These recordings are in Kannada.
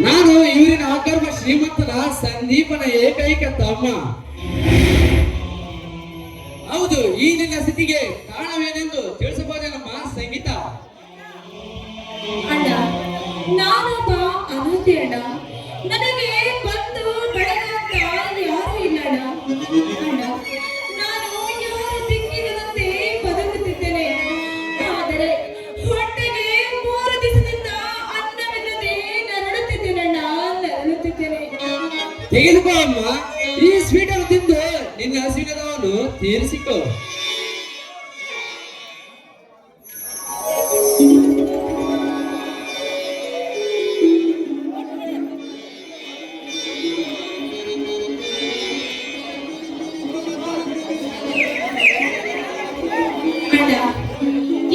ನಾನು ಇವರಿನ ಅಕರ್ಮ ಶ್ರೀಮಂತನ ಸಂದೀಪನ ಏಕೈಕ ತಮ್ಮ. ಹೌದು, ಈ ನಿನ್ನ ಸ್ಥಿತಿಗೆ ಕಾರಣವೇನೆಂದು ತಿಳಿಸಬಹುದೇನಮ್ಮ ಸಂಗೀತ? ಅಣ್ಣ, ನಾನೊಬ್ಬ ಅನಾಥೆ ಅಣ್ಣ. ನನಗೆ ಬಂದು ಬೆಳೆದ ಯಾರು ಇಲ್ಲ ಅಣ್ಣ. ನಾನು ಯಾರ ದಿಕ್ಕಿನಂತೆ ಬದುಕುತ್ತಿದ್ದೇನೆ. ಆದರೆ ಹೊಟ್ಟೆಗೆ 3 ದಿವಸದಿಂದ ಅನ್ನವಿಲ್ಲದೆ ನರಳುತ್ತಿದ್ದೇನೆ ಅಣ್ಣ, ನರಳುತ್ತಿದ್ದೇನೆ. ತೆಗೆದುಕೋ ಅಮ್ಮ, ಈ ಸ್ವೀಟ್ ಅನ್ನು ತಿಂದು ನಿನ್ನ ಹಸಿವಿನದವನ್ನು ತೀರಿಸಿಕೋ.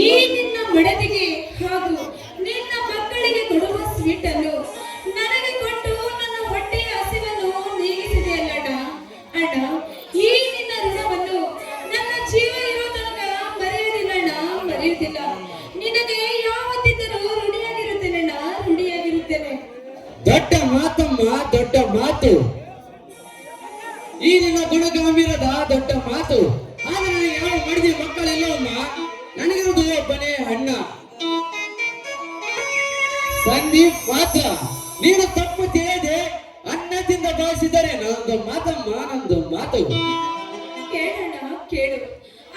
ಈ ನಿನ್ನ ಮಡದಿಗೆ ಹಾಗೂ ನಿನ್ನ ಮಕ್ಕಳಿಗೆ ಕೊಡುವ ಸ್ವೀಟ್ ಅನ್ನು ನನಗೆ ಕೊಟ್ಟು ನನ್ನ ಹೊಟ್ಟೆಯ ಹಸಿವನ್ನು ನೀಗಿಸಿದೆಯಲ್ಲ ಅಣ್ಣ. ಈ ನಿನ್ನ ಋಣವನ್ನು ನನ್ನ ಜೀವ ಇರೋ ತನಕ ಮರೆಯುವುದಿಲ್ಲ ಅಣ್ಣ, ಮರೆಯುವುದಿಲ್ಲ. ನಿನಗೆ ಯಾವತ್ತಿದ್ದರೂ ಋಣಿಯಾಗಿರುತ್ತೇನೆ ಅಣ್ಣ, ಋಣಿಯಾಗಿರುತ್ತೇನೆ. ದೊಡ್ಡ ಮಾತಮ್ಮ, ದೊಡ್ಡ ಮಾತು. ಈ ನಿನ್ನ ಗುಣಗಂಭೀರದ ದೊಡ್ಡ ಮಾತು. ಆದ್ರೆ ನನಗೆ ಯಾವ ಮಾಡಿದ ಮಕ್ಕಳಿಲ್ಲವಮ್ಮ. ನನಗಿರುವುದು ಒಬ್ಬನೇ ಅಣ್ಣ ಸಂದೀಪ್ ಮಾತ್ರ. ನೀನು ತಪ್ಪು ತಿಳಿದೆ ಅನ್ನದಿಂದ ಭಾವಿಸಿದರೆ ನಂದು ಮಾತಮ್ಮ, ನಂದು ಮಾತು. ಕೇಳೋಣ, ಕೇಳು.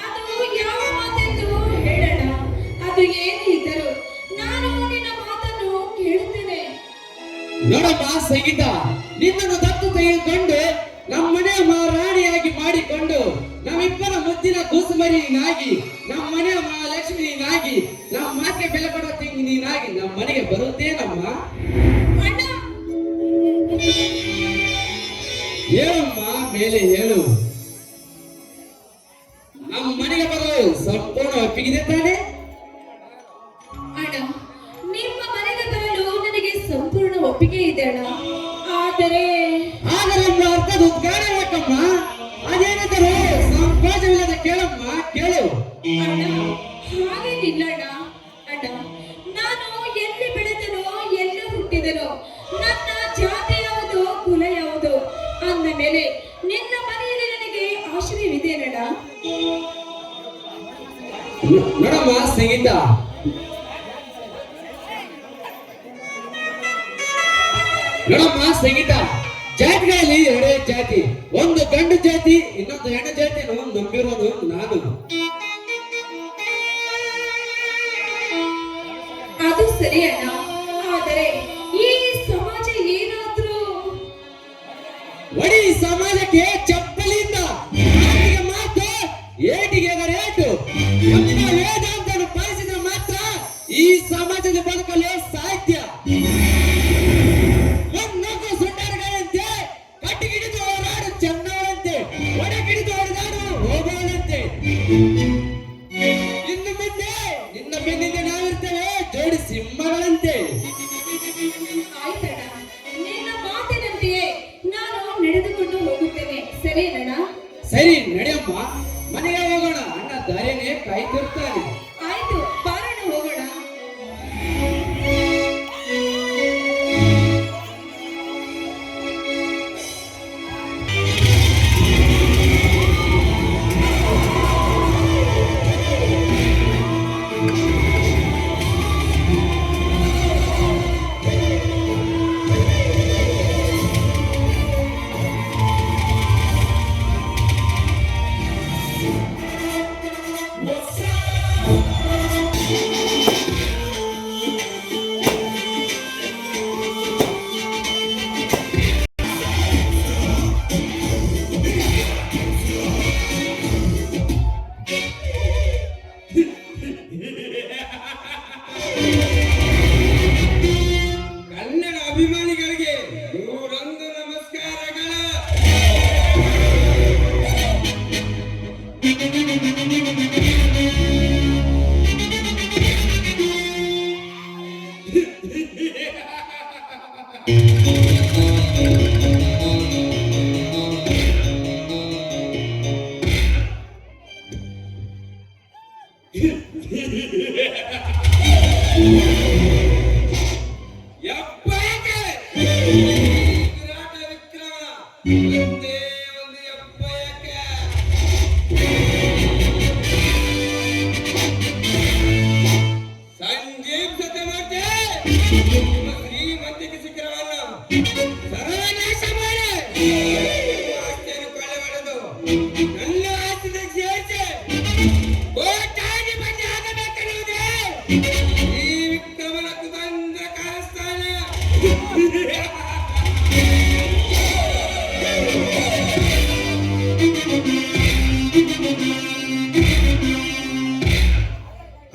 ಅದು ಯಾವ ಮಾತೆಂದು ಹೇಳೋಣ. ಅದು ಏನು ಇದ್ದರೂ ನಾನು ನಿನ್ನ ಮಾತನ್ನು ಕೇಳುತ್ತೇನೆ. ನೋಡಮ್ಮ ಸಂಗೀತ, ನಿನ್ನನ್ನು ದತ್ತು ತೆಗೆದುಕೊಂಡು ನಮ್ಮನೆಯ ಮಹಾರಾಣಿಯಾಗಿ ಮಾಡಿಕೊಂಡು ನಮ್ಮಿಬ್ಬರ ಮುದ್ದಿನ ಕೂಸುಮರಿ ನೀನಾಗಿ, ನಮ್ಮ ಮನೆಯ ಮಹಾಲಕ್ಷ್ಮಿ ನೀನಾಗಿ, ನಮ್ಮ ಮಾತಿಗೆ ಬೆಲೆ ಕೊಡುವ ತಿಂಗಿ ನೀನಾಗಿ ನಮ್ಮ ಮನೆಗೆ ಬರುತ್ತೇನಮ್ಮ. ಅಣ್ಣ, ಹೇಳಮ್ಮ ಮೇಲೆ ಹೇಳು. ನಮ್ಮ ಮನೆಗೆ ಬರಲು ಸಂಪೂರ್ಣ ಒಪ್ಪಿಗಿದೆ ತಾನೆ? ಅಣ್ಣ, ನಿಮ್ಮ ಮನೆಗೆ ಬರಲು ನನಗೆ ಸಂಪೂರ್ಣ ಒಪ್ಪಿಗೆ ಇದೆ ಅಣ್ಣ. ಆದರೆ ನಮ್ಮ ಅರ್ಥದ ಉದ್ಗಾರ ಯಾಕಮ್ಮ? ಅದೇನಾದರೂ ಸಂಕೋಚವಿಲ್ಲದ ಕೇಳಮ್ಮ, ಕೇಳು. ಅಣ್ಣ, ಹಾಗೇನಿಲ್ಲ ಅಣ್ಣ. ಅಣ್ಣ, ನಾನು ಎಲ್ಲಿ ಬೆಳೆದನೋ ಎಲ್ಲಿ ಹುಟ್ಟಿದನೋ, ನನ್ನ ಜಾತಿ ಯಾವುದು ಕುಲ ಯಾವುದು ಅಂದ ಮೇಲೆ ನಿನ್ನ ಮನೆಯಲ್ಲಿ ನನಗೆ ಆಶ್ರಯವಿದೆ ಅಣ್ಣ. ನೋಡಮ್ಮ ಸಂಗೀತ, ನೋಡಮ್ಮ ಸಂಗೀತ, ಜಾತಿಗಳಲ್ಲಿ ಎರಡೇ ಜಾತಿ, ಒಂದು ಗಂಡು ಜಾತಿ, ಇನ್ನೊಂದು ಹೆಣ್ಣು ಜಾತಿಯನ್ನು ನಂಬಿರೋದು ನಾನು. ಅದು ಸರಿ ಅಣ್ಣ. ಆದರೆ ಈ ಸಮಾಜ ಏನಾದ್ರೂ ಒಡಿ ಸಮಾಜಕ್ಕೆ ಚಪ್ಪಲಿಂದ ಮಾತಿಗೆ ಮಾತು, ಏಟಿಗೆ ರೇಟು ಎಂಬ ವೇದಾಂತವನ್ನು ಪಾಲಿಸಿದ್ರೆ ಮಾತ್ರ ಈ ಸಮಾಜದ ಬದುಕಲು ಸಾಧ್ಯ. ಒಂದೊಂದು ಸುಂದರಗಳಂತೆ ಕಟ್ಟಿಗಿಡಿದು ಹೋರಾಡು ಚೆನ್ನವಳಂತೆ, ಒಡಗಿಡಿದು ಹೊಡೆದಾಡು ಹೋಗೋಳಂತೆ. ಇನ್ನು ಮುಂದೆ ನಿನ್ನ ಬೆನ್ನಿಂದ ನಾವಿರ್ತೇವೆ ಜೋಡಿ ಸಿಂಹಗಳಂತೆ. ಆಯ್ತಣ್ಣ, ನಿನ್ನ ಮಾತಿನಂತೆಯೇ ನಾನು ನಡೆದುಕೊಂಡು ಹೋಗುತ್ತೇನೆ. ಸರಿನಣ್ಣ? ಸರಿ ನಡೆಯಮ್ಮ, ಮನೆಗೆ ಹೋಗೋಣ. ಅಣ್ಣ ದಾರಿನೇ ಕಾಯ್ತಿರ್ತಾನೆ. ಆಯ್ತು, ಬಾರಣ ಹೋಗೋಣ. ಕನ್ನಡ ಅಭಿಮಾನಿಗಳಿಗೆ ನೂರೊಂದು ನಮಸ್ಕಾರಗಳ. ಯಪ್ಪಯ್ಯಗೆ ವಿರಾಟ ವಿಕ್ರಮ, ಒಂದೇ ಒಂದು ಯಪ್ಪಯ್ಯಕ್ಕೆ. ಸಂಜೀವ್ ಸತ್ಯಮೂರ್ತಿ, ನಿಮ್ಮ ಶ್ರೀಮಂತಿಕೆ ಶಿಖರವನ್ನ ಸರ್ವನಾಶ ಮಾಡಿ ಆಸ್ತಿಯನ್ನು ಕೊಳ್ಳೆ ಹೊಡೆದು ನನ್ನ ಆಸ್ತಿಗೆ ಸೇರಿಸಿ ಕೋಟ್ಯಾಧಿಪತಿ ಆಗಬೇಕೆನ್ನುವುದೇ ಈ ವಿಕ್ರಮನ ಕುತಂತ್ರ ಕಾಣಿಸ್ತಾನೆ.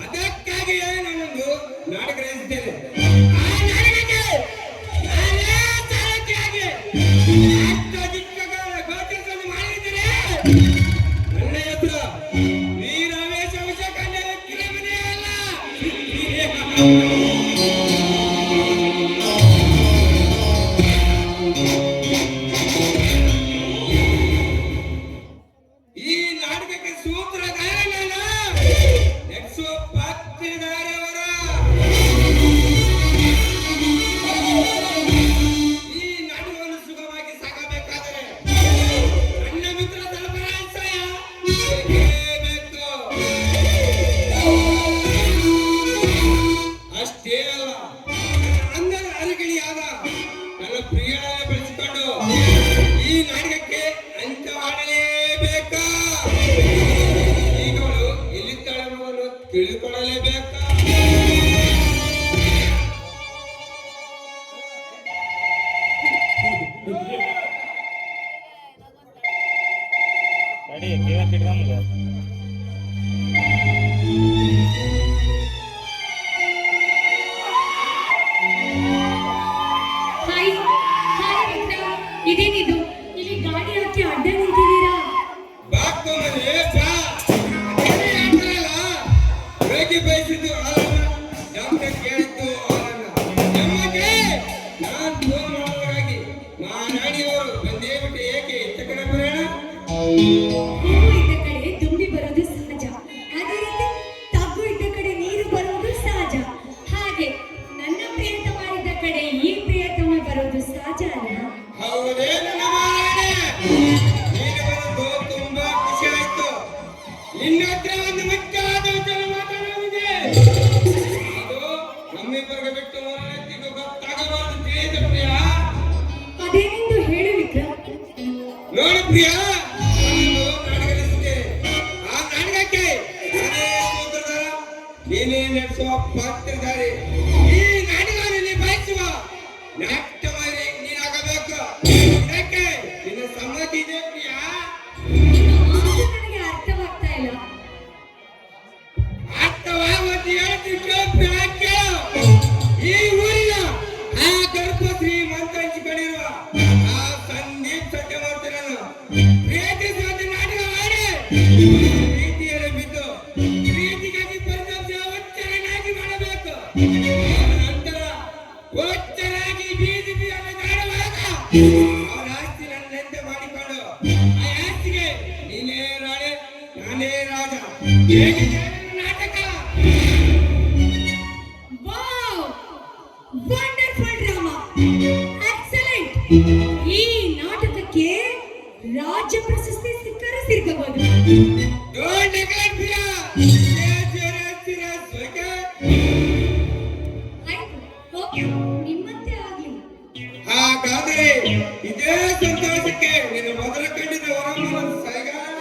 ಅದಕ್ಕಾಗಿಯೇ ನಾನೊಂದು ನಾಟಕ ರಚಿಸಿದ್ದೇನೆ. ಆ ನಾಟಕಕ್ಕೆ ನಾನೇ ಸಾರಥಿಯಾಗಿ ಅಷ್ಟದಿಕ್ಕಗಳ ಗೋಚರಿಸಲು ಮಾಡಿದರೆ ನನ್ನ ಹೆಸರು ವೀರವೇಶ ವಿಷಕಂಡ ವಿಕ್ರಮನೇ ಅಲ್ಲ. ಈ ನಾಟಕಕ್ಕೆ ಸೂತ್ರಧಾರ ನಾನು, ನೆಕ್ಸೋ ಪಾತ್ರಧಾರವರ. ಈ ನಾಟಕವನ್ನು ಸುಗಮವಾಗಿ ಸಾಗಬೇಕಾದರೆ ನನ್ನ ಮಿತ್ರ ಧರ್ಮರಾಜಯ್ಯ ಬೇಕು. ಅಷ್ಟೇ ಅಲ್ಲ, ಅಂಗದ ಅರಗಿಣಿಯಾದ ನನ್ನ ಪ್ರಿಯಳನ್ನು ಬೆಳೆಸಿಕೊಂಡು ಈ ನಾಟಕಕ್ಕೆ ಅಂತ್ಯವಾಡಲೇಬೇಕಾ? ಈಗವಳು ಎಲ್ಲಿದ್ದಾಳೆಂಬುದನ್ನು ತಿಳಿದುಕೊಳ್ಳಲೇಬೇಕಾ? ಹಾಯ್ ಹಾಯ್ ವಿಕ್ರಮ್, ಇದೇನಿದು? ಇಲ್ಲಿ ಫೋನ್ ಮಾಡೋದಕ್ಕಾಗಿ ಮಹಾರಾಣಿಯವರು ಬಂದೇ ಬಿಟ್ಟು ಏಕೆ ಇತ್ತ ಕಡೆ ಬರೋಣ? ಹೂವು ಇದ್ದ ಕಡೆ ತುಂಬಿ ಬರೋದು ಸಹಜ. ಅದೇ ರೀತಿ ತಗ್ಗು ಇದ್ದ ಕಡೆ ನೀರು ಬರುವುದು ಸಹಜ. ಹಾಗೆ ನನ್ನ ಪ್ರಿಯತಮ ಇದ್ದ ಕಡೆ ಈ ಪ್ರಿಯತಮ ಬರೋದು ಸಹಜ ಅಲ್ಲ? ಹೌದೇ ನನ್ನ ಮಹಾರಾಣಿ? ನೀನು ಬರೋದು ತುಂಬಾ ಖುಷಿ ಆಯ್ತು. ನಿನ್ನ ಹತ್ರ ಒಂದು ಮುಖ್ಯವಾದ ವಿಚಾರ ಮಾತಾಡೋದಿದೆ. ಅದು ನಮ್ಮಿಬ್ಬರಿಗೆ ಬಿಟ್ಟು ಮೂರನೆತ್ತಿಗೂ ಗೊತ್ತಾಗಬಾರದು. ತಿಳಿದ ಪ್ರಿಯ? ಅದೇನೆಂದು ಹೇಳು ವಿಕ್ರಮ್. ನೋಡು ಪ್ರಿಯ, ನಾನೊಂದು ನಾಟಕ ನಡೆಸಿದ್ದೇನೆ. ಆ ನಾಟಕಕ್ಕೆ ನಾನೇ ಸೂತ್ರಧಾರ, ನೀನೇ ನಡೆಸುವ ಪಾತ್ರಧಾರಿ. ಈ ನಾಟಕವನ್ನು ನಿಭಾಯಿಸುವ ನಾಟ್ಯವಾಗಿ ನೀನಾಗಬೇಕು. ಇದಕ್ಕೆ ನಿನ್ನ ಸಮ್ಮತಿ ಇದೆ ಪ್ರಿಯ? ನಿನ್ನ ಮಾತು ನನಗೆ ಅರ್ಥವಾಗ್ತಾ ಇಲ್ಲ. ಅರ್ಥವಾಗುವಂತೆ ಹೇಳ್ತೀನಿ ಕೇಳು ಪ್ರಿಯ, ಕೇಳು. ಈ ಊರಿನ ಆ ಗರ್ಭಶ್ರೀ ಮಂತ್ರಿಸಿಕೊಂಡಿರುವ ಆ ಸಂದೀಪ್ ಸತ್ಯವರ್ಧನನ್ನು ಪ್ರೀತಿಸುವಂತೆ ನಾಟಕ ಮಾಡಿ ಪ್ರೀತಿಯಲ್ಲಿ ಬಿದ್ದು ಪ್ರೀತಿಗಾಗಿ ಪರಿತಪಿಸುವ ಹುಚ್ಚರನ್ನಾಗಿ ಮಾಡಬೇಕು. ನಂತರ ಹುಚ್ಚರಾಗಿ ಬೀದಿ ಬೀದಿಯಲ್ಲಿ ಕಾಡುವಾಗ ಅವರ ಆಸ್ತಿ ನನ್ನಂತೆ ಮಾಡಿಕೊಂಡು ಆ ಆಸ್ತಿಗೆ ನೀನೇ ರಾಣಿ, ನಾನೇ ರಾಜ. ಹೇಗಿದೆ ನಾಟಕ? ವಾವ್! Wonderful drama! ಎಕ್ಸಲೆಂಟ್! ಈ ನಾಟಕಕ್ಕೆ ರಾಜ್ಯ ಪ್ರಶಸ್ತಿ ಸಿಕ್ಕರೂ ಸಿಕ್ಕಬಹುದು. Don't neglect Priya. ಆಯ್ತು, ಓಕೆ, ನಿಮ್ಮಂತೆ ಆಗ್ಲಿ. ಹಾಗಾದರೆ ಇದೇ ಸಂತೋಷಕ್ಕೆ ನಿನ್ನ ಮೊದಲ ಕಂಡಿದ್ದ ಹೊರಮನ ಸೈಗಾಲ.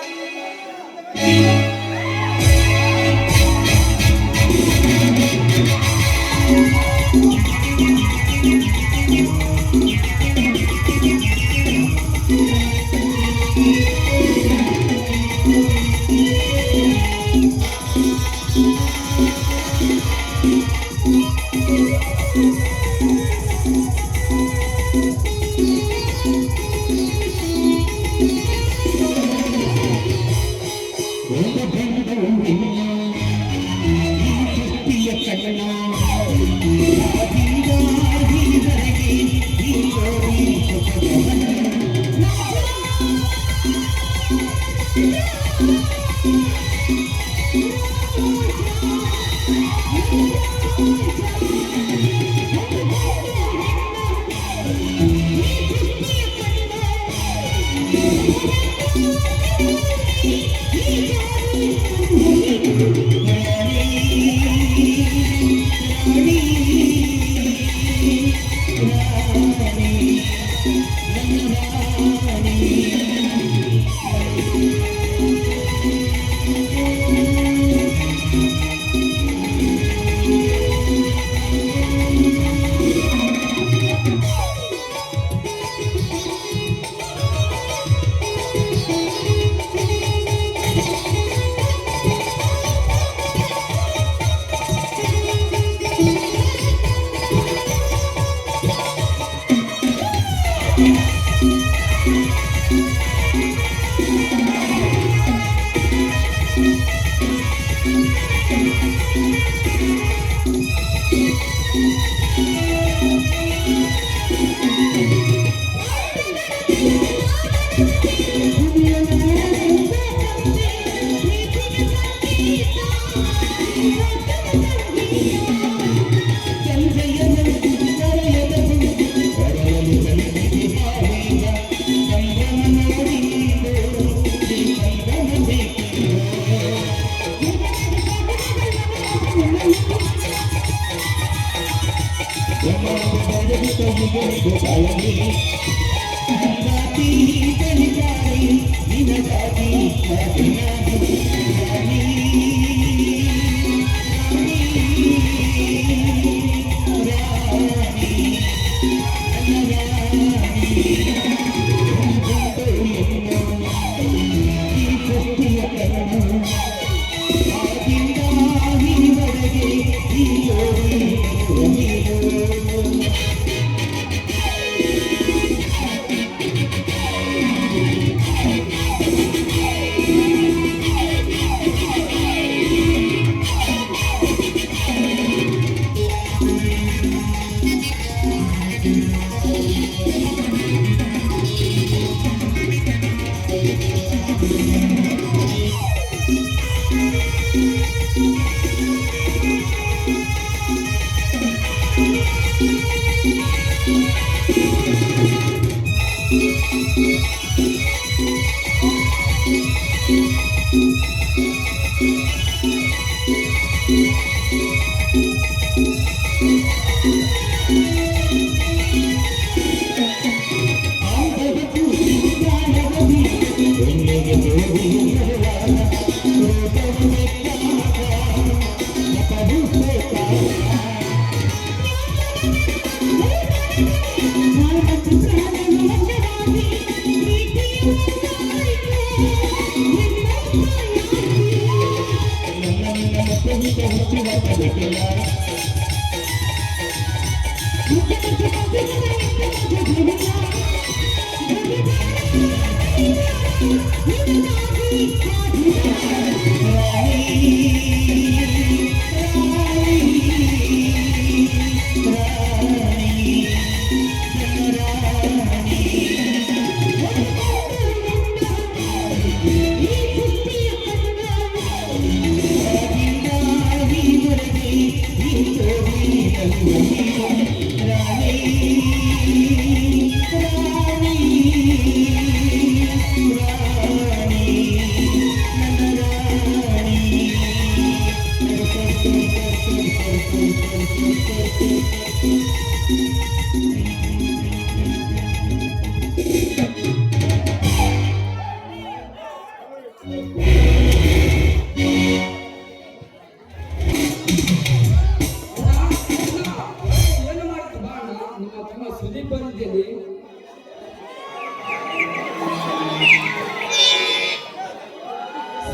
ಏನು ಮಾಡ್ತು ಬಾ ಅಣ್ಣ, ನಿಮ್ಮ ತಮ್ಮ ಸುದೀಪ್ ಬಂದಿದ್ದೀನಿ.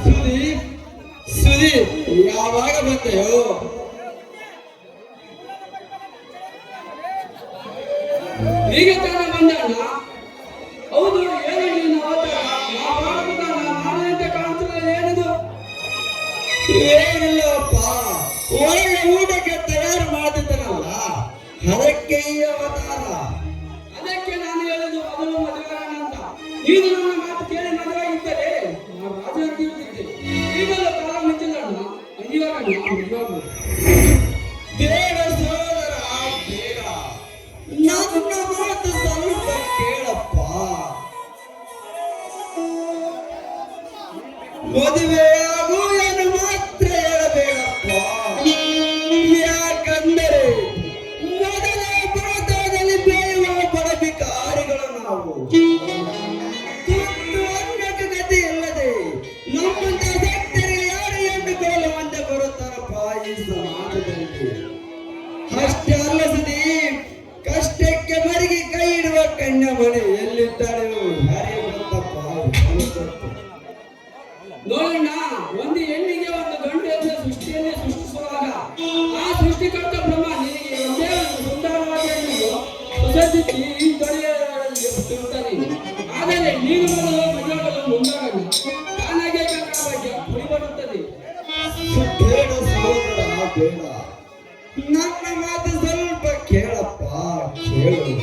ಸುದೀಪ್ ಸುದೀಪ್ ಯಾವಾಗ ಬಂದೆಯೋ? ಈಗ ತಾನ ಬಂದ ಅಣ್ಣ. ಹೌದು, ಏನು ನಿನ್ನ ಅವತಾರ? ನಾನಂತೆ ಕಾಣ್ತಿಲ್ಲ, ಏನಿದು? ಏನಿಲ್ಲಪ್ಪ, ಒಳ್ಳೆ ಊಟಕ್ಕೆ ತಯಾರು ಮಾಡ್ತಿದ್ದಾನಲ್ಲ, ಅದಕ್ಕೆ ಈ ಅವತಾರ. ಅದಕ್ಕೆ ನಾನು ಹೇಳುದು ಮೊದಲು ಮದುವೆಗಾರನ ಅಂತ. ನೀನು ನನ್ನ ಮಾತು ಕೇಳಿ ಮದುವೆಯಾಗಿದ್ದರೆ ನಾನು ರಾಜ ಅಂತ ಇರ್ತಿದ್ದೆ. ಈಗಲೂ ಕಾಲ ಮಿಂಚಿಲ್ಲ ಅಣ್ಣ. ಇವಾಗ ನಿಜವಾಗ್ಲೂ ಬೇಡ ಸೋದರ, ಬೇಡ. ನನ್ನ ಮಾತು ಸ್ವಲ್ಪ ಕೇಳಪ್ಪ. ಮದುವೆಯಾಗು ಏನು ಮಾತ್ರ ಹೇಳಬೇಡಪ್ಪ. ಯಾಕಂದರೆ ಮೊದಲ ಪಾತ್ರದಲ್ಲಿ ಬೇಯುವ ಬಡಬಿಕಾರಿಗಳು ನಾವು. ತುತ್ತು ಅನ್ನಕ್ಕೆ ಗತಿ ಇಲ್ಲದೆ ನಮ್ಮಂತ ಸತ್ತರೆ ಯಾರು ಎಂದುಕೊಳ್ಳುವಂತೆ ಬರುತ್ತಾರಪ್ಪ ಈ ಸಮಾಜದಲ್ಲಿ. ಅಷ್ಟೇ ಅಲ್ಲ ಸುದೀಪ್, ಕಷ್ಟಕ್ಕೆ ಮರಿಗೆ ಕೈ ಇಡುವ ಕಣ್ಣ ಮನೆ ಎಲ್ಲಿದ್ದಾಳೆ ಯಾರಿಗೆ ಗೊತ್ತಪ್ಪ. ನೋಡಣ್ಣ, ಒಂದು ಹೆಣ್ಣಿಗೆ ಒಂದು ಗಂಡು ಎನ್ನುವ ಸೃಷ್ಟಿಯನ್ನೇ ಸೃಷ್ಟಿಸುವಾಗ ಆ ಸೃಷ್ಟಿಕರ್ತ ಬ್ರಹ್ಮ ನಿನಗೆ ಒಂದೇ ಒಂದು ಸುಂದರವಾದ ಹೆಣ್ಣನ್ನು ಸುಸಜ್ಜಿಸಿ ಈ ತೊಡೆಯಿರುತ್ತಾನೆ. ಆದರೆ ನೀನು ಮೊದಲು ಮದುವೆಗಳು ಮುಂದಾಗಲ್ಲ, ತಾನಾಗೆ ಭಾಗ್ಯ ಪುಡಿ ಬರುತ್ತದೆ. ಬೇಡ ಸಹೋದರ, ಬೇಡ. ನನ್ನ ಮಾತು ಸ್ವಲ್ಪ ಕೇಳಪ್ಪ, ಕೇಳು.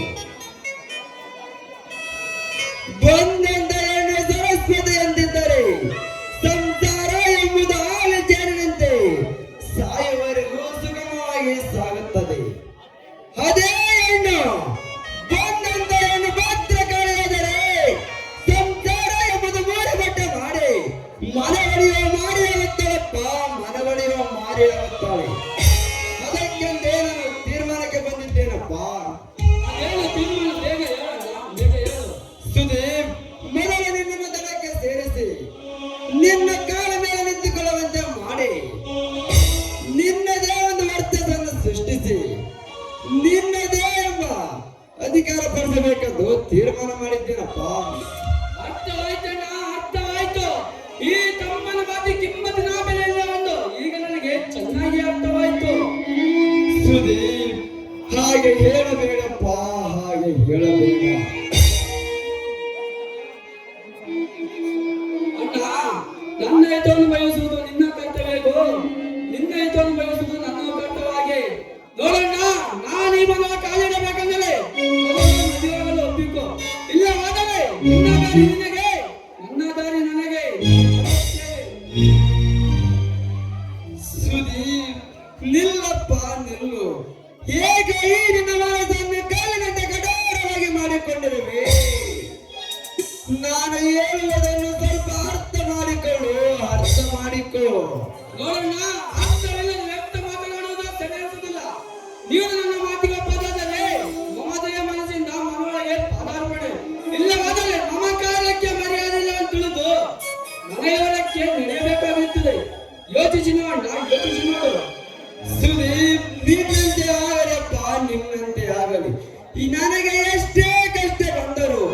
ಬಂದಂತ ಹೆಣ್ಣು ಸರಸ್ವತಿ ಎಂದಿದ್ದರೆ ಸಂಸಾರ ಎಂಬುದು ಹಾಲು ಜೇನಿನಂತೆ ಸಾಯುವವರೆಗೂ ಸುಗಮವಾಗಿ ಸಾಗುತ್ತದೆ. ಅದೇ ಹೆಣ್ಣು ಬಂದಂತ ಹೆಣ್ಣು ಭದ್ರಕಾಳಿಯಾದರೆ ಸಂಸಾರ ಎಂಬುದು ಮೂರು ಬಟ್ಟೆ ಮಾಡಿ ಮನವಳಿಯುವ ಮಾರಿಯಾಗುತ್ತಾಳಪ್ಪ, ಮನವಳಿಯುವ ಮಾರಿಯಾಗುತ್ತಾಳೆ. ಅದಕ್ಕೆಂದೇ ನಾನು ತೀರ್ಮಾನಕ್ಕೆ ಬಂದಿದ್ದೇನಪ್ಪ. ಅದೇನು ತೀರ್ಮಾನ? ಬೇಗ ಹೇಳಣ್ಣ, ಬೇಗ ಹೇಳು. ಸುದೀಪ್, ಮೊದಲು ನಿನ್ನನ್ನು ದಳಕ್ಕೆ ಸೇರಿಸಿ ನಿನ್ನ ಕಾಲ ಮೇಲೆ ನಿಂತುಕೊಳ್ಳುವಂತೆ ಮಾಡಿ ನಿನ್ನದೇ ಒಂದು ವರ್ಚಸ್ಸನ್ನು ಸೃಷ್ಟಿಸಿ ನಿನ್ನದೇ ಎಂಬ ಅಧಿಕಾರ ಪಡಿಸಬೇಕೆಂದು ತೀರ್ಮಾನ ಮಾಡಿದ್ದೇನಪ್ಪ. ಅರ್ಥವಾಯ್ತಣ್ಣ, ಅರ್ಥವಾಯ್ತು. ಈ ತಮ್ಮನ ಮಾತಿ ಕಿಮ್ಮತ್ತಿನ ಬೆಲೆ ಇಲ್ಲ ಒಂದು ಈಗ ನನಗೆ ಚೆನ್ನಾಗಿ ಅರ್ಥವಾಯ್ತು. ಸುದೀಪ್, ಹಾಗೆ ಹೇಳಬೇಡಪ್ಪ, ಹಾಗೆ ಹೇಳಬೇಡ. ಅಣ್ಣ, ನನ್ನ ಹಿತವನ್ನು ಬಯಸುವುದು ನಿನ್ನ ಕರ್ತವ್ಯಕ್ಕೂ, ನಿನ್ನ ಹಿತವನ್ನು ಬಯಸುವುದು ನನ್ನ ಕರ್ತವ್ಯವಾಗಿ. ನೋಡಣ್ಣ, ನಾನು ಈ ಮನ ಕಾಲಿಡಬೇಕಂದರೆ ನಿನ್ನ ದಾರಿ ನಿನಗೆ, ನನ್ನ ದಾರಿ ನನಗೆ. ಸುದೀಪ್, ನಿಲ್ಲಪ್ಪ ನಿಲ್ಲು. ಹೇಗೆ ಈ ನಿನ್ನ ಮನಸ್ಸನ್ನು ಕಾಲಿನಂತೆ ಕಠೋರವಾಗಿ ಮಾಡಿಕೊಂಡಿರುವೆ? ನಾನು ಹೇಳುವುದನ್ನು ಸ್ವಲ್ಪ ಅರ್ಥ ಮಾಡಿಕೊ. ನೋಡೋಣ, ಅರ್ಥವಿಲ್ಲದ ವ್ಯಕ್ತ ಮಾತನಾಡುವುದು ಸರಿ ಅನಿಸುವುದಿಲ್ಲ. ನೀವು ನನ್ನ ಮಾತಿಗೆ ಒಪ್ಪದಾದರೆ ಮಮತೆಯ ಮನಸ್ಸಿಂದ ಮನೊಳಗೆ ಪದಾರ್ಪಣೆ, ಇಲ್ಲವಾದರೆ ನಮ್ಮ ಕಾರ್ಯಕ್ಕೆ ಮರ್ಯಾದೆ ಇಲ್ಲ ಅಂತ ತಿಳಿದು ಮನೆಯವರಕ್ಕೆ ನಡೆಯಬೇಕಾಗುತ್ತದೆ. ಯೋಚಿಸಿ ನೋಡ, ಯೋಚಿಸಿ ನೋಡು. ಸುದೀಪ್, ನಿನ್ನಂತೆ ಆಗಲಪ್ಪ, ನಿನ್ನಂತೆ ಆಗಲಿ. ನನಗೆ ಎಷ್ಟೇ ಕಷ್ಟ ಬಂದರು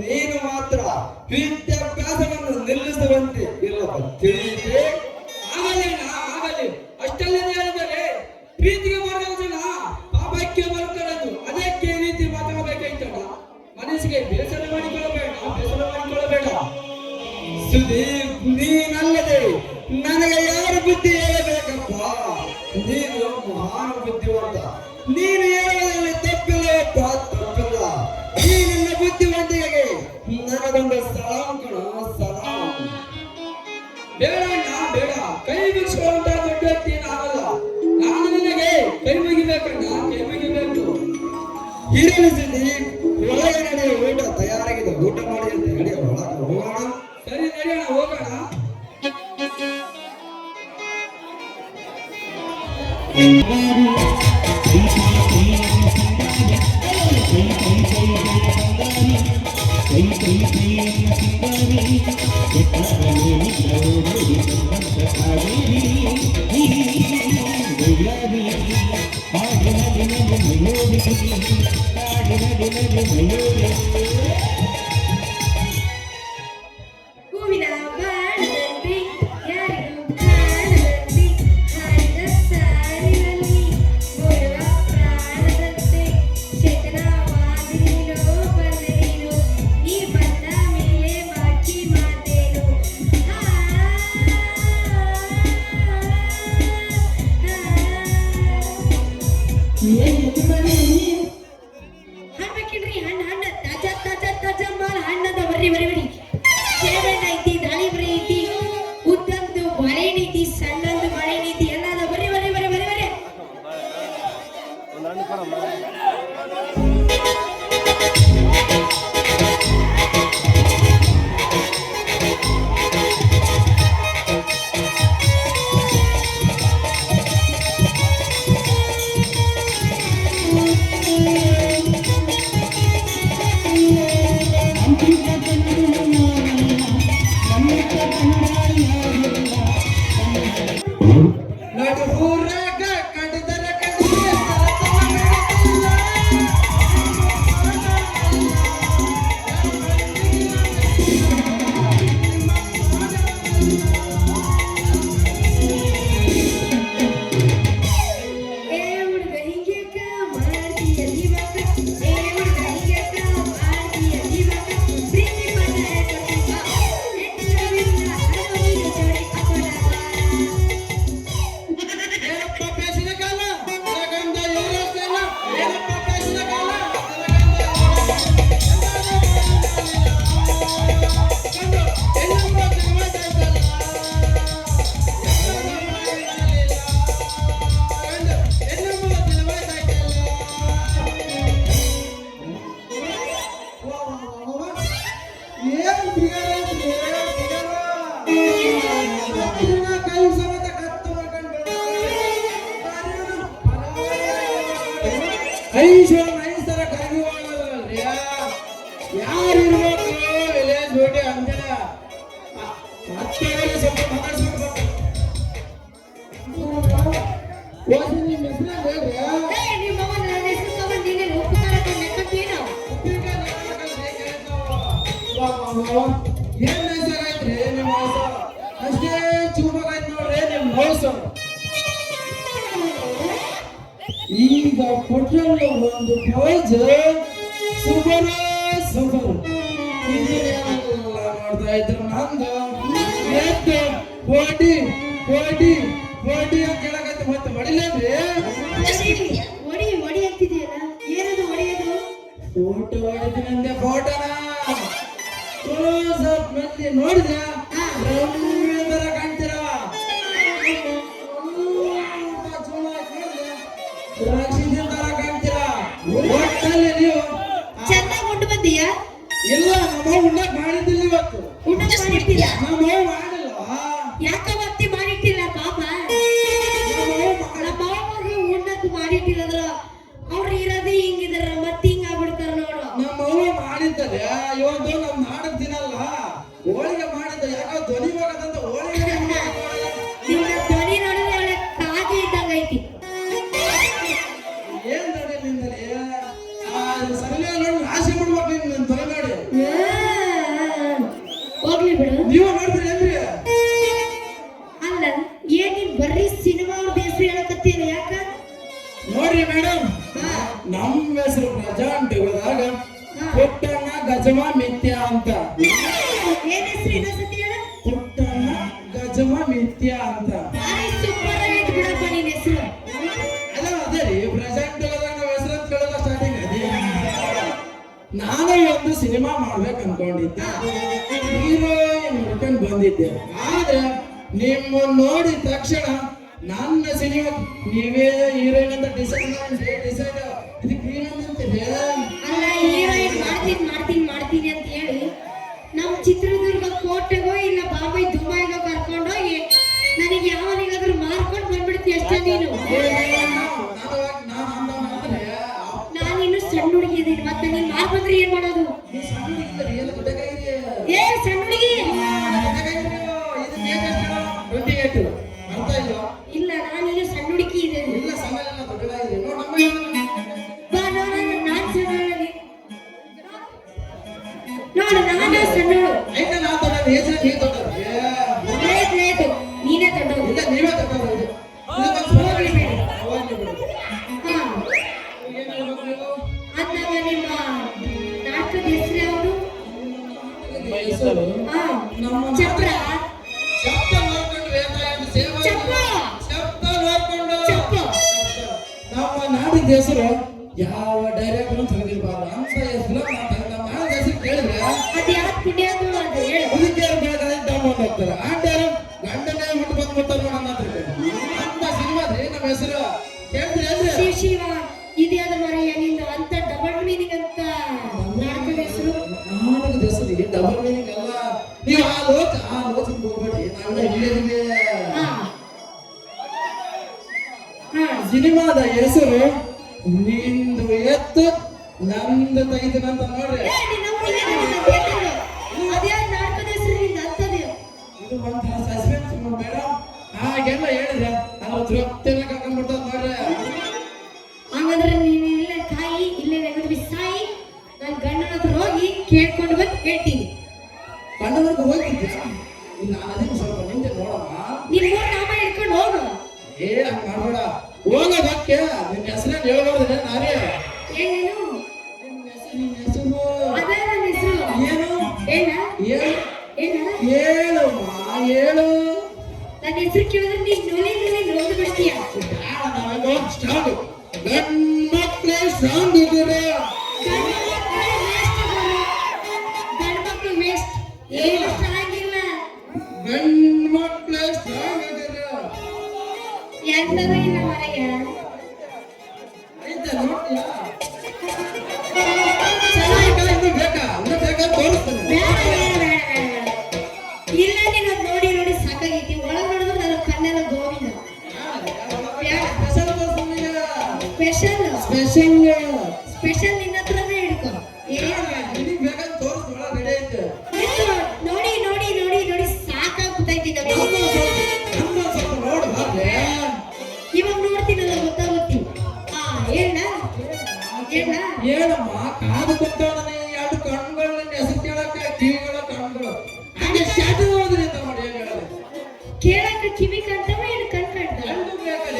ನೀನು ಮಾತ್ರ ವಿದ್ಯಾಭ್ಯಾಸವನ್ನು ನಿಲ್ಲಿಸುವಂತೆ ಇಲ್ಲಪ್ಪ, ತಿಳಿಯಿತೆ? ಆಗಲಿ. ಅಷ್ಟೆಲ್ಲದೆ ಹೇಳಿದರೆ ಪ್ರೀತಿಗೆ ಬರುವ ಜನ ಪಾಪಕ್ಕೆ ಬರುತ್ತಾರೆಂದು ಅದಕ್ಕೆ ಈ ರೀತಿ ಮಾತಾಡಬೇಕಾಯ್ತಲ್ಲ. ಮನಸ್ಸಿಗೆ ಬೇಸರ ಮಾಡಿಕೊಳ್ಳಬೇಡ. ಸುದೀಪ್, ನೀನಲ್ಲದೆ ನನಗೆ ಯಾರು ಬುದ್ಧಿ ಹೇಳಬೇಕಪ್ಪ? ನೀನು ಮಹಾನ್ ಬುದ್ಧಿವಂತ. ನೀನು ಹೇಳುವುದರಲ್ಲಿ ತಪ್ಪಿಲ್ಲಪ್ಪ, ತಪ್ಪಿಲ್ಲ. ಈ ನಿನ್ನ ಬುದ್ಧಿವಂತಿಕೆಗೆ ನನಗೊಂದು ಸಲಾಂ ಕಣ, ಸಲಾಂ. ಬೇಡ, ಕೈ ಬಿಡಿಸುವಂತ ದೊಡ್ಡ ವ್ಯಕ್ತಿ ನಾನಲ್ಲ. ನಾನು ನಿನಗೆ ಕೈ ಮುಗಿಬೇಕಣ್ಣ, ಕೈ ಮುಗಿಬೇಕು. ಇರಲಿ ಸುದೀಪ್, ಒಳಗೆ ನಡೆಯುವ ಊಟ ತಯಾರಾಗಿದೆ. ಊಟ ಮಾಡಿ ಅಂತ ಹೇಳಿ ಒಳಗೆ ಹೋಗೋಣ. ಸರಿ, ನಡೆಯೋಣ, ಹೋಗೋಣ. ಹೂವಿನ ಬಾಣದಂತೆ ಯಾರಿಗೂ ಕಾಣದಂತೆ ಹಾಡಿದ ಸಾಲಿನಲ್ಲಿ ಓಡುವ ಪ್ರಾಣದಂತೆ ಶತನವಾದಿ ನೀನು ಬಂದರೇನು, ನೀ ಬಂದ ಮೇಲೆ ಬಾಕಿ ಮಾತೇನು? ಹಣ್ಬೇಕಿಲ್ರಿ, ಹಣ್ಣು ತಾಜ ಬಾಳ ಹಣ್ಣದ ಬರ್ರಿ. ಸೇಬೆಹಣ್ಣು ಐತಿ, ದಾಳಿಂಬ್ರಿ ಐತಿ, ಉದ್ದಂದು ಬಾಳೆಹಣ್ಣು ಐತಿ, ಸಣ್ಣಂದು ಬಾಳೆಹಣ್ಣು ಐತಿ, ಎಲ್ಲ ಅದ. ಬರ್ರಿ. ನಡುವೂರಾಗ ಕಂಡಿದ್ದರ ಐಸರ ಕರೆಯುವಲ್ರಿ ಯಾರಿರ್ಬೇಕು ವಿಲೇಜ್ ಬ್ಯೂಟಿ ಅಂದಿಲ್ಲ. ಮತ್ತೆ ಸ್ವಲ್ಪ ಮಾತಾಡ್ಸ್ಬೇಕು. ನಿಮ್ಮ ಹೆಸರು ಹೇಳ್ರಿ. ಏನ್ ಹೆಸರಾಯ್ತ್ರಿ ನಿಮ್ಮ ಹೆಸರು? ಅಷ್ಟೇ ಚೂಪಾಗೈತ್ ನೋಡ್ರಿ ನಿಮ್ಮ ಮೌಸು. ಈಗ ಕೊಟ್ಟಲ್ಲಿ ಒಂದು ಪೋಜ್ ಸೂಪರ್ ಇದನ್ನೆಲ್ಲ ನೋಡ್ತಾ ಇದ್ರು. ನಂದು ಎದ್ದು ಓಡಿ ಅಂತ ಕೇಳಕತ್ತೆ. ಮತ್ತೆ ಹೊಡಿಲೇನ್ರಿ? ಒಡಿ ಅಂತಿದೆಯಲ್ಲ, ಏನದು ಹೊಡೆಯೋದು? ಫೋಟೋ ಹೊಡಿತೀನಿ ಅಂದೆ. ಫೋಟೋನ ಕ್ಲೋಸ್ ಅಪ್ ನಲ್ಲಿ ನೋಡಿದ್ರೆ ರಮ್ಯ ತರ ಕಾಣ್ತೀರಾ. ರಾಕ್ಷಸಿ ತರ ಕಾಣ್ತೀರಾ. ಒಟ್ಟಲ್ಲಿ ನೀವು ಚೆನ್ನಾಗಿ ಉಂಟು ಬಂದೀಯಾ? ಇಲ್ಲ, ನಮ್ಮ ಉಣ್ಣಕ್ ಮಾಡಿದ್ದಿಲ್ಲ ಇವತ್ತು. ಊಟ ಮಾಡಿಟ್ಟಿಲ್ಲ? ನಮ್ಮ ಮಾಡಿಲ್ಲ. ಯಾಕ ಮತ್ತೆ ಮಾಡಿಟ್ಟಿಲ್ಲ ಪಾಪ? ನಮ್ಮ ಮಾವಗೆ ಉಣ್ಣಕ್ ಮಾಡಿಟ್ಟಿಲ್ಲದ್ರ ಅವ್ರು ಇರೋದೇ ಹಿಂಗಿದಾರ, ಮತ್ತೆ ಹಿಂಗ ಆಗ್ಬಿಡ್ತಾರ ನೋಡು. ನಮ್ಮ ಅವ್ವ ಮಾಡಿದ್ದಾರೆ ಇವತ್ತು. ನಮ್ ನಾಡಕ್ ದಿನಲ್ಲ ಹೋಳಿಗೆ ಮಾಡಿದ್ದ. ಯಾಕೋ ಧ್ವನಿ ಹೋಗದಂತ ಹೋಳಿಗೆ ನಿನ್ನ ಧ್ವನಿ ನೋಡಿದ್ರೆ ಒಳ್ಳೆ ಕಾಗೆ ಇದ್ದಂಗ ಐತಿ. ಏನ್ ನೋಡಿ ನಿಂದಲ್ಲಿ ಸರಳ ನೋಡಿ ಆಸೆ ಬಿಡ್ಬೇಕು ನಿನ್ ಧ್ವನಿ ನೋಡಿ. ಹೋಗ್ಲಿ ಬಿಡು. ನೀವು ನೋಡ್ತೀರಿ ಏನ್ರಿ? ಅಲ್ಲ ಏನ್ ನೀನ್ ಬರ್ರಿ ಸಿನಿಮಾ ಹೆಸರು ಹೇಳಕತ್ತೀರ? ಯಾಕ? ನೋಡ್ರಿ ಮೇಡಮ್, ನಮ್ಮ ಹೆಸರು ಪ್ರಜಾಂಟ್ ಹೋದಾಗ ಪುಟ್ಟಣ್ಣ ಗಜಮ ಮಿಥ್ಯ ಅಂತ. ಏನ್ ಹೆಸರು ಇನ್ನೊಂದ್ಸತಿ ಹೇಳ? ಪುಟ್ಟಣ್ಣ ಗಜಮ ಮಿಥ್ಯ ಅಂತ. ಭಾರಿ ಸೂಪರ್ ಆಗೈತಿ ಬಿಡಪ್ಪ ನಿನ್ ಹೆಸರು. ಅಲ್ಲ ಅದೇ ರೀ ಪ್ರಜಾಂಟ್ ಹೋದಾಗ ನಾವು ಹೆಸರು ಅಂತ ಕೇಳೋಲ್ಲ ಸ್ಟಾರ್ಟಿಂಗ್. ಅದೇ ನಾನು ಒಂದು ಸಿನಿಮಾ ಮಾಡ್ಬೇಕು ಅನ್ಕೊಂಡಿದ್ದೆ, ಹೀರೋಯಿನ್ ಹುಡ್ಕೊಂಡು ಬಂದಿದ್ದೆ. ಆದ್ರೆ ನಿಮ್ಮ ನೋಡಿದ ತಕ್ಷಣ ನನ್ನ ಸಿನಿಮಾ ನೀವೇ ಹೀರೋಯಿನ್ ಅಂತ ಡಿಸೈಡ್ ಇದಕ್ಕೆ ಏನಂತಿದೆ? ಅಲ್ಲ ಹೀರೋಯಿನ್ ಮಾಡ್ತೀನಿ ಅಂತ ಹೇಳಿ ನಮ್ ಚಿತ್ರದುರ್ಗ ಕೋಟೆಗೋ ಇಲ್ಲ ಬಾಂಬೈ ದುಬೈಗೋ ಕರ್ಕೊಂಡೋಗಿ ನನಗೆ ಯಾವನಿಗಾದ್ರೂ ಮಾರ್ಕೊಂಡು ಬಂದ್ಬಿಡ್ತಿ ಅಷ್ಟೇ ನೀನು. ನಾನಿನ್ನು ಸಣ್ಣ ಹುಡುಗಿ ಇದೀನಿ, ಮತ್ತೆ ನೀನ್ ಮಾರ್ಕೊಂಡ್ರೆ ಏನ್ ಮಾಡೋದು? ಏ ಸಣ್ಣ ಹುಡುಗಿ ಇಲ್ಲ, ನಾನಿನ್ನು ಸಣ್ಣ ಹುಡುಗಿ ಇದೆ. ಬಾ ನೋಡು, ನಾನ್ ಸಣ್ಣವಳಲ್ಲಿ ನೋಡು, ನಾನೇ ಸಣ್ಣವಳು. ಲೇಟ್ ನೀನೇ ದೊಡ್ಡವಳು. ಹೋಗ್ಲಿ ಬೇಡ. ಹಾ, ಅಂದಾಗ ನಿಮ್ಮ ನಾಟಕದ ಹೆಸರು ಯಾವುದು? ಹಾ, ಚಪ್ರ. ಚಪ್ಪ. ನಮ್ಮ ನಾಡಿದ ಹೆಸರು ಯಾವ ಡೈರೆಕ್ಟರ್ ತೆಗೆದಿರಬಾರ್ದು ಅಂತ ಹೆಸರು. ನಮ್ಮ ನಾಡಿದ ಹೆಸರು ಕೇಳಿದ್ರೆ ಅದು ಯಾಕೆ ಪುಣ್ಯ ಅದು ಹೇಳು. ಮುದುಕಿಯರು ಬೆಳಗಾವಿ ತಗೊಂಡು ಹೋಗ್ತಾರೆ. ಆಂಟಿಯರು ಗಂಡನೇ ಹುಟ್ಟು ಬಂದ್ಬಿಡ್ತಾರೆ ನೋಡೋಣ ಅಂತ ಸಿನಿಮಾದ್ರಿ ನಮ್ಮ ಹೆಸರು ಕೇಳಿದ್ರೆ ಅಂದ್ರೆ ಶಿವ ಇದ್ಯಾದ ಮರೆಯ ನಿಂದ ಅಂತ ಡಬಲ್ ಮೀನಿಂಗ್ ಅಂತ ನಾಟಕದ ಹೆಸರು. ನಾಟಕದ ಹೆಸರು ಡಬಲ್ ಮೀನಿಂಗ್ ಅಲ್ಲ. ನೀವು ಆ ಲೋಚಕ್ಕೆ ಹೋಗ್ಬೇಡಿ, ನಾವೆಲ್ಲ ಇಲ್ಲೇ ಸಿನಿಮಾದ ಹೆಸರು ನಿಂದು ಎತ್ತು ನಂದು ತೆಗಿತೀನಂತ ನೋಡ್ರಿ. ಅದ್ಯಾವ ನಾಟಕದ ಹೆಸರು ನಿಂದ ಅಂತದೇ? ಇದು ಒಂಥರ ಸಸ್ಪೆನ್ಸ್ ಮೇಡಮ್. ಹಾಗೆಲ್ಲ ಹೇಳಿದ್ರೆ ನಾವು ತೃಪ್ತಿನ ಕರ್ಕೊಂಡ್ಬಿಡ್ತದ ನೋಡ್ರಿ. ಹಂಗಂದ್ರೆ ನೀನು ಇಲ್ಲೇ ಕಾಯಿ, ಇಲ್ಲೇ ನೆಗಡಿ ಸಾಯಿ, ನಾನು ಗಂಡನ ಹತ್ರ ಹೋಗಿ ಕೇಳ್ಕೊಂಡು ಬಂದು ಹೇಳ್ತೀನಿ. ಗಂಡನವರೆಗೂ ಹೋಗಿದ್ದೆ ನಾನು ಅದಕ್ಕೆ ಸ್ವಲ್ಪ ನಿಂತೆ ನೋಡಮ್ಮ. ನೀನ್ ನಾಮ ಹಿಡ್ಕೊಂಡು ಹೋಗು. ಏ ಹಂಗ ಮಾಡ್ಬೇಡ, ಹೋಗೋದಕ್ಕೆ ನಿನ್ನ ಹೆಸರೇನು ಹೇಳ್ಬಾರ್ದು ನಾರೇ. ಏನೇನು ನಿನ್ನ ಹೆಸರು ಅದೇ ನನ್ನ ಹೆಸರು. ಏನು ಏನ ಹೇಳು ಏನಮ್ಮ ಹೇಳು. ನನ್ನ ಹೆಸರು ಕೇಳಿದ್ರೆ ನೀನ್ ನೋಡಿ ಬಿಡ್ತೀಯ. ನಾವೆಲ್ಲ ಸ್ಟ್ರಾಂಗ್ ಗಂಡ್ಮಕ್ಳೇ ಸ್ಟ್ರಾಂಗ್ ಇದ್ದೀರ. ಗಂಡ್ಮಕ್ಳು ವೇಸ್ಟ್, ಏನು ಸ್ಟ್ರಾಂಗ್ ಇಲ್ಲ. ಗಂಡ್ಮಕ್ಳೇ ಸ್ಟ್ರಾಂಗ್ ಇದ್ದೀರ. ಎಂತದೂ ಇಲ್ಲ ಮರೆಯ. ಆಯ್ತಾ ನೋಡ್ತೀಯಾ? ಚಲೋ ಬೇಕಾ ತೋರಿಸ್ತೀನಿ. ಇಲ್ಲ ನೀನು ನೋಡಿ ಸಾಕಾಗೈತಿ. ಒಳಗೆ ನೋಡಿದ್ರೆ ನನ್ನ ಕಣ್ಣೆಲ್ಲ ಗೋವಿಂದ. ಸ್ಪೆಷಲ್ ನಿನ್ನ ಹತ್ರನೇ ಹಿಡ್ಕೊ. ನೋಡಿ ಸಾಕಾಗ್ಬಿಟ್ಟೈತಿ. ಇವಾಗ ನೋಡ್ತೀನಲ್ಲ ಗೊತ್ತಾಗುತ್ತೆ. ಏನಮ್ಮ ಕಾದು ಕೊಟ್ಟವನೇ ಎರಡು ಕಣ್ಗಳು ಹೆಸರು ಕೇಳಕ್ಕೆ ಕಿವಿಗಳ ಕಣ್ಗಳು ಹಾಗೆ ಶಾಟಿ ಹೋದ್ರಿಂದ ನೋಡಿ ಏನ್ ಹೇಳೋದು. ಕೇಳಕ್ಕೆ ಕಿವಿ ಕಾಣ್ತಾವ ಏನು ಕಣ್ ಕಾಣ್ತಾವ? ಕಣ್ಣು ಬೇಕಲ್ಲ,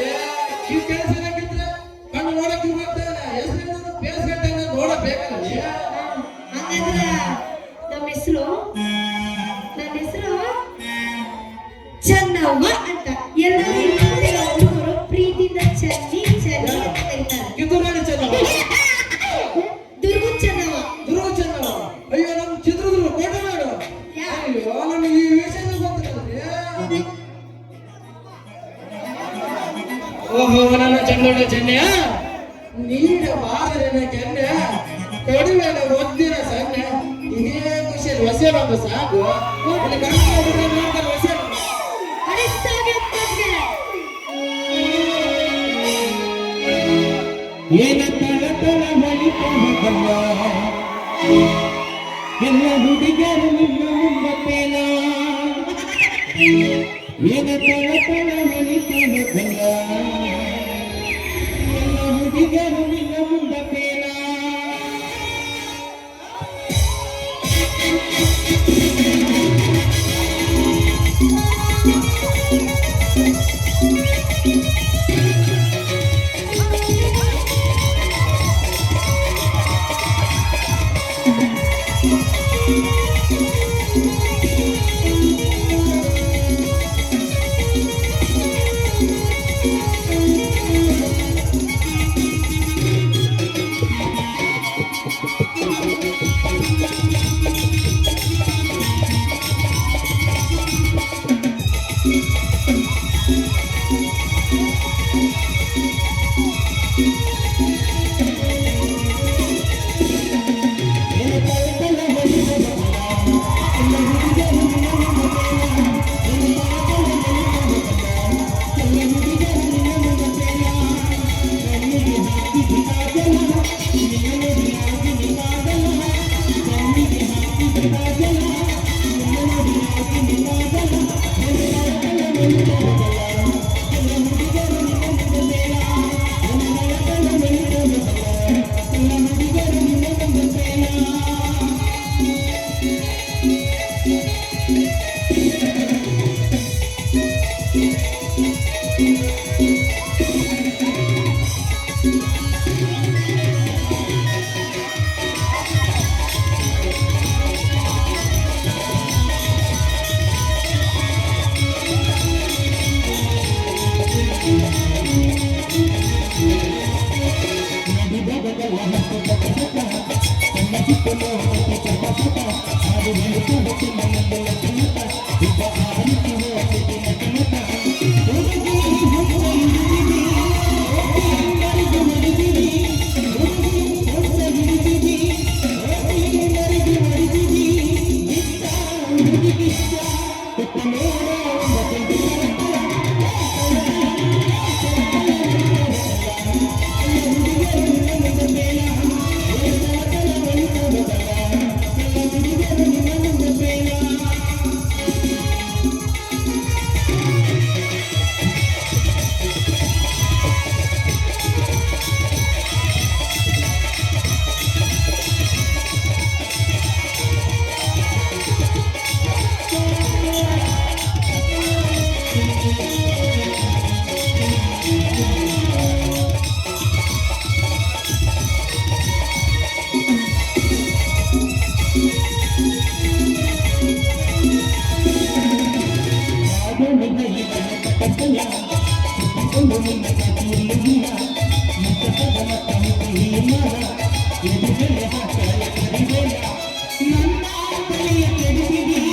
ಕಿವಿ ಕೇಳಿಸಿದ್ರೆ ಕಣ್ಣು ನೋಡಕ್ ಇರ್ಬೇಕಾದ್ರೆ ಹೆಸರು ಬೇಸ್ಗಟ್ಟೆ ನೋಡಕ್ ಬೇಕಲ್ಲ. ಹಂಗಂದ್ರ ನಮ್ಮ ಹೆಸರು ಚೆನ್ನವ್ವ ಅಂತ. ಎಲ್ಲರೂ ಹುಡುಗರು ಪ್ರೀತಿಯಿಂದ ಚನ್ನಿ ಅಂತ ಕರೀತಾರೆ. ಕಿತ್ತೂರಾಣಿ ಚೆನ್ನವ, ದುರ್ಗು ಚೆನ್ನವ್ವ. ದುರ್ಗ ಚೆನ್ನವ. ಅಯ್ಯೋ ನಮ್ ದೊಡ್ಡ ಚೆನ್ನೆಯ ನೀಡ ಬಾರನ ಚೆನ್ನೆ ಕೊಡುವೆಲ್ಲ ಒದ್ದಿನ ಸಣ್ಣ ಇದೇ ಖುಷಿಯಲ್ಲಿ ಹೊಸೆಲೊಂದು ಸಾಕು ಇಲ್ಲಿ ಗಂಡ ಹುಡುಗ ಮಾಡ್ತಾರೆ ಹೊಸೆಲು ಏನ ತಳ ಬಳಿಕಲ್ಲ ಎಲ್ಲ ಹುಡುಗರು ನಿಮ್ಮ ಮುಂಬತ್ತೇನ ಏನ ತಳ ಬಳಿಕಲ್ಲ ಎಲ್ಲ ಹುಡುಗರು ನಿಮ್ಮ ಮುಂಬತ್ತೇನ ನನ್ನ